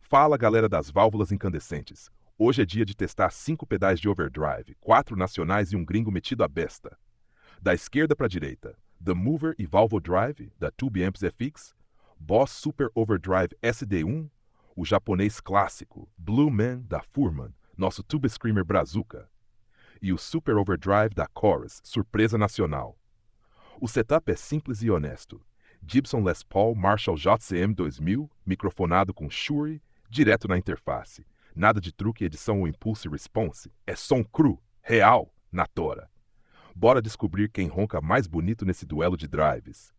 Fala, galera das válvulas incandescentes. Hoje é dia de testar 5 pedais de overdrive, 4 nacionais e um gringo metido à besta. Da esquerda para a direita, The Mover e ValvoDrive, da Tubescreamer FX, Boss Super Overdrive SD-1, o japonês clássico, BlueMan da Fuhrmann, nosso Tubescreamer brazuca, e o Super Overdrive da Chorus, surpresa nacional. O setup é simples e honesto. Gibson Les Paul Marshall JCM2000, microfonado com Shure, direto na interface. Nada de truque, edição ou impulse response. É som cru, real, na tora. Bora descobrir quem ronca mais bonito nesse duelo de drives.